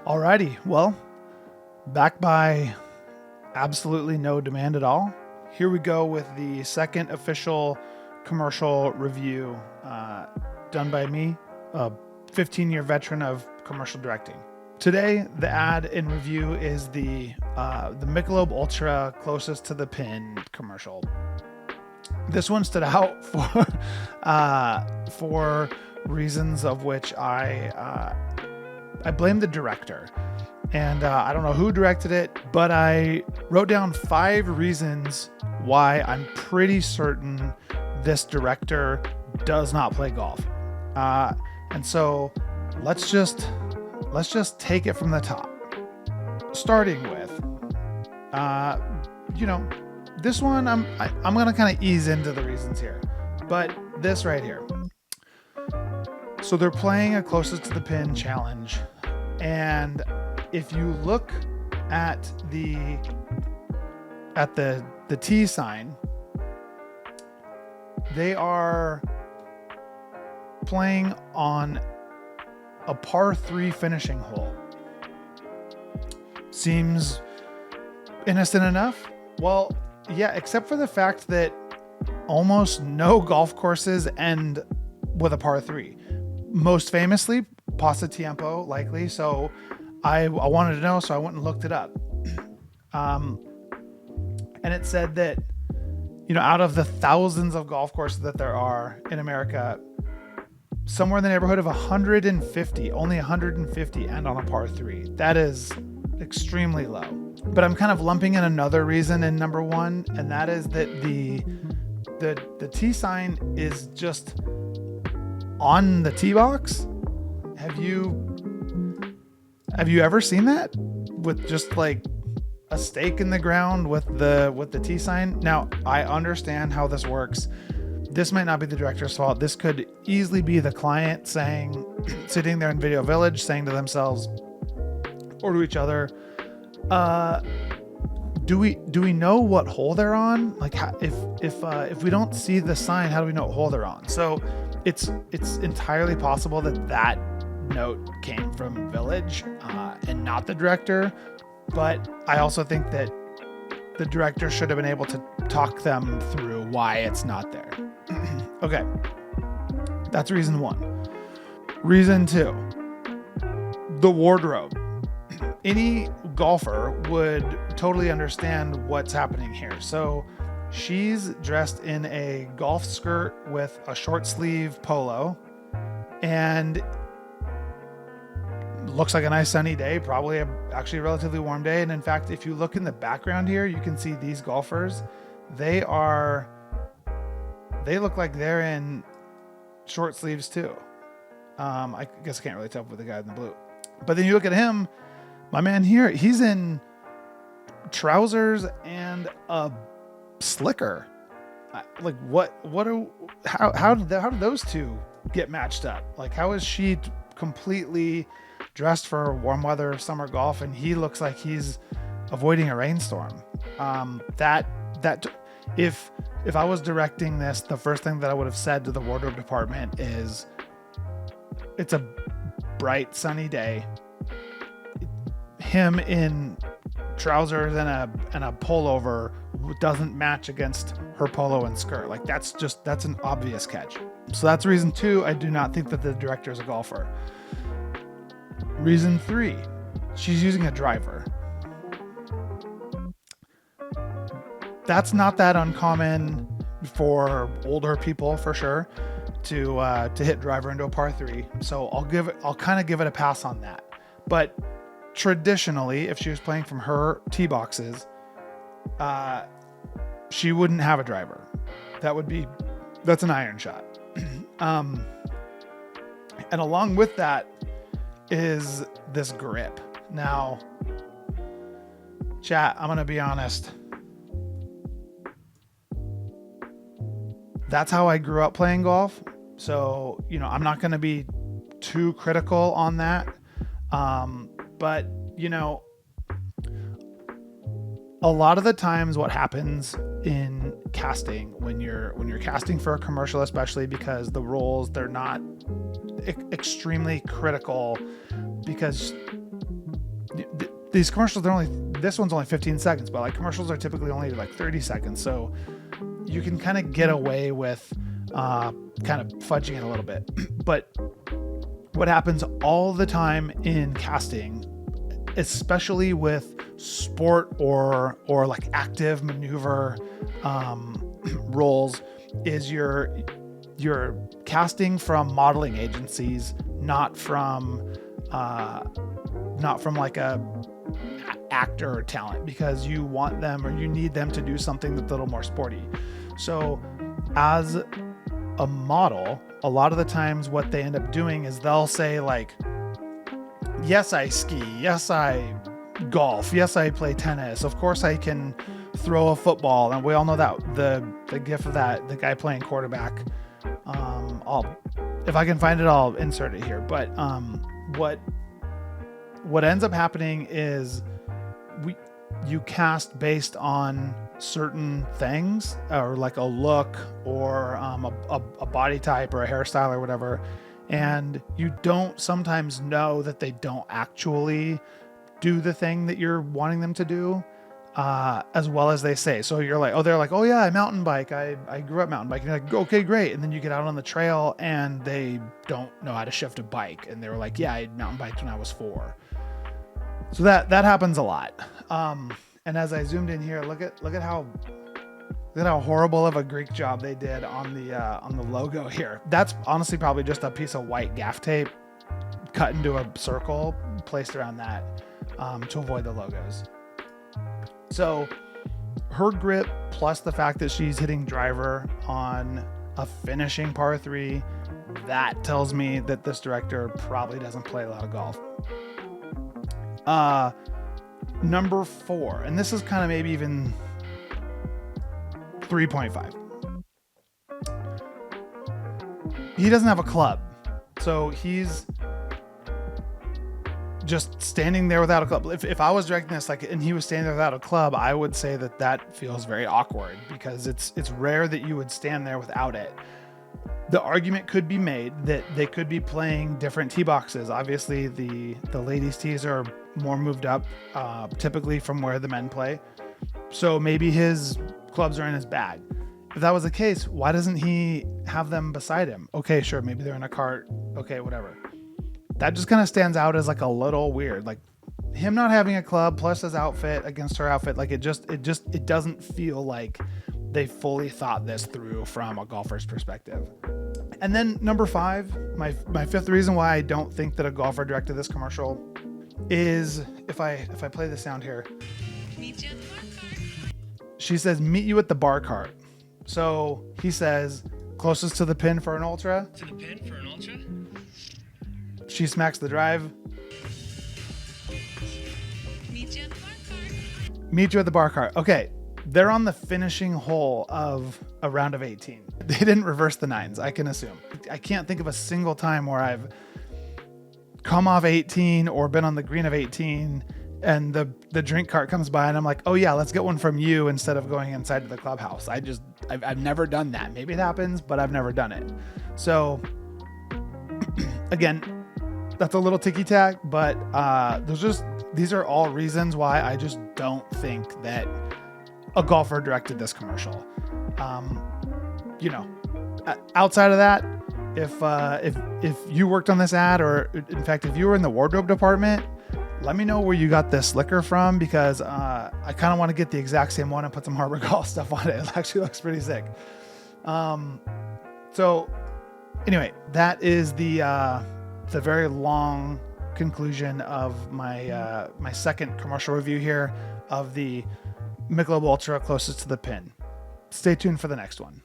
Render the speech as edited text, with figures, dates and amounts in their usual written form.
Alrighty, well, back by absolutely no demand at all. Here we go with the second official commercial review done by me, a 15-year veteran of commercial directing. Today, the ad in review is the Michelob Ultra closest to the pin commercial. This one stood out for reasons of which I blame the director. And I don't know who directed it, but I wrote down 5 reasons why I'm pretty certain this director does not play golf. And so let's just take it from the top. Starting with, this one I'm gonna kind of ease into the reasons here, but this right here. So they're playing a closest to the pin challenge, and if you look at the T sign, they are playing on a par 3 finishing hole. Seems innocent enough? Well, yeah, except for the fact that almost no golf courses end with a par 3. Most famously, Pasatiempo, likely. So I wanted to know, so I went and looked it up. And it said that, out of the thousands of golf courses that there are in America, somewhere in the neighborhood of 150, only 150 end on a par 3. That is extremely low. But I'm kind of lumping in another reason in number 1, and that is that the T sign is just on the tee box. Have you ever seen that with just like a stake in the ground with the T sign? Now, I understand how this works. This might not be the director's fault. This could easily be the client sitting there in Video Village saying to themselves or to each other, do we know what hole they're on? Like, if we don't see the sign, how do we know what hole they're on? So it's entirely possible that note came from Village and not the director. But I also think that the director should have been able to talk them through why it's not there. Okay, that's reason 1. Reason 2, the wardrobe. Any golfer would totally understand what's happening here. So she's dressed in a golf skirt with a short sleeve polo, and looks like a nice sunny day, probably actually a relatively warm day. And in fact, if you look in the background here, you can see these golfers. They look like they're in short sleeves too. I guess I can't really tell with the guy in the blue. But then you look at him, my man here, he's in trousers and a slicker. Like how did those two get matched up? Like, how is she completely dressed for warm weather summer golf and he looks like he's avoiding a rainstorm? If I was directing this, the first thing that I would have said to the wardrobe department is, it's a bright sunny day. Him in trousers and a pullover doesn't match against her polo and skirt. Like, that's an obvious catch. So that's reason 2. I do not think that the director is a golfer. Reason 3, she's using a driver. That's not that uncommon for older people, for sure, to hit driver into a par 3. So I'll kind of give it a pass on that. But traditionally, if she was playing from her tee boxes, she wouldn't have a driver. That's an iron shot. And along with that is this grip. Now, chat, I'm going to be honest. That's how I grew up playing golf. So, I'm not going to be too critical on that. But, a lot of the times what happens in casting when you're casting for a commercial, especially because the roles, they're not extremely critical, because these commercials, this one's only 15 seconds, but like commercials are typically only like 30 seconds. So you can kind of get away with kind of fudging it a little bit. But what happens all the time in casting, especially with sport or like active maneuver roles, is you're casting from modeling agencies, not from like a actor or talent, because you want them or you need them to do something that's a little more sporty. So as a model, a lot of the times what they end up doing is they'll say like, yes, I ski. Yes, I golf. Yes, I play tennis. Of course I can throw a football. And we all know that the gif of that, the guy playing quarterback. If I can find it, I'll insert it here. But what ends up happening is you cast based on certain things, or like a look, or a body type, or a hairstyle, or whatever, and you don't sometimes know that they don't actually do the thing that you're wanting them to do as well as they say. So you're like, they're like, oh yeah, I mountain bike, I grew up mountain biking. You're like, okay, great. And then you get out on the trail and they don't know how to shift a bike, and they were like, yeah, I mountain biked when I was 4. So that happens a lot. And as I zoomed in here, look at how horrible of a Greek job they did on the logo here. That's honestly probably just a piece of white gaff tape cut into a circle placed around that to avoid the logos. So her grip, plus the fact that she's hitting driver on a finishing par 3, that tells me that this director probably doesn't play a lot of golf. Number 4, and this is kind of maybe even 3.5. He doesn't have a club. So he's just standing there without a club. If I was directing this, like, and he was standing there without a club, I would say that feels very awkward, because it's rare that you would stand there without it. The argument could be made that they could be playing different tee boxes. Obviously, the ladies' tees are more moved up, typically from where the men play. So maybe his clubs are in his bag. If that was the case, why doesn't he have them beside him? Okay, sure, maybe they're in a cart. Okay, whatever. That just kind of stands out as like a little weird. Like him not having a club plus his outfit against her outfit, like it doesn't feel like they fully thought this through from a golfer's perspective. And then number 5, my 5th reason why I don't think that a golfer directed this commercial is, if I play the sound here, she says, meet you at the bar cart. So he says, closest to the pin for an ultra. To the pin for an ultra. She smacks the drive. Meet you at the bar cart. Meet you at the bar cart. Okay. They're on the finishing hole of a round of 18. They didn't reverse the 9s, I can assume. I can't think of a single time where I've come off 18 or been on the green of 18 and the drink cart comes by and I'm like, oh yeah, let's get one from you instead of going inside to the clubhouse. I've never done that. Maybe it happens, but I've never done it. So again, that's a little ticky-tack, but these are all reasons why I just don't think that a golfer directed this commercial. Outside of that, if you worked on this ad, or in fact, if you were in the wardrobe department, let me know where you got this slicker from, because I kind of want to get the exact same one and put some Harbor Golf stuff on it. It actually looks pretty sick. So anyway, that is the very long conclusion of my second commercial review here of the Michelob Ultra closest to the pin. Stay tuned for the next one.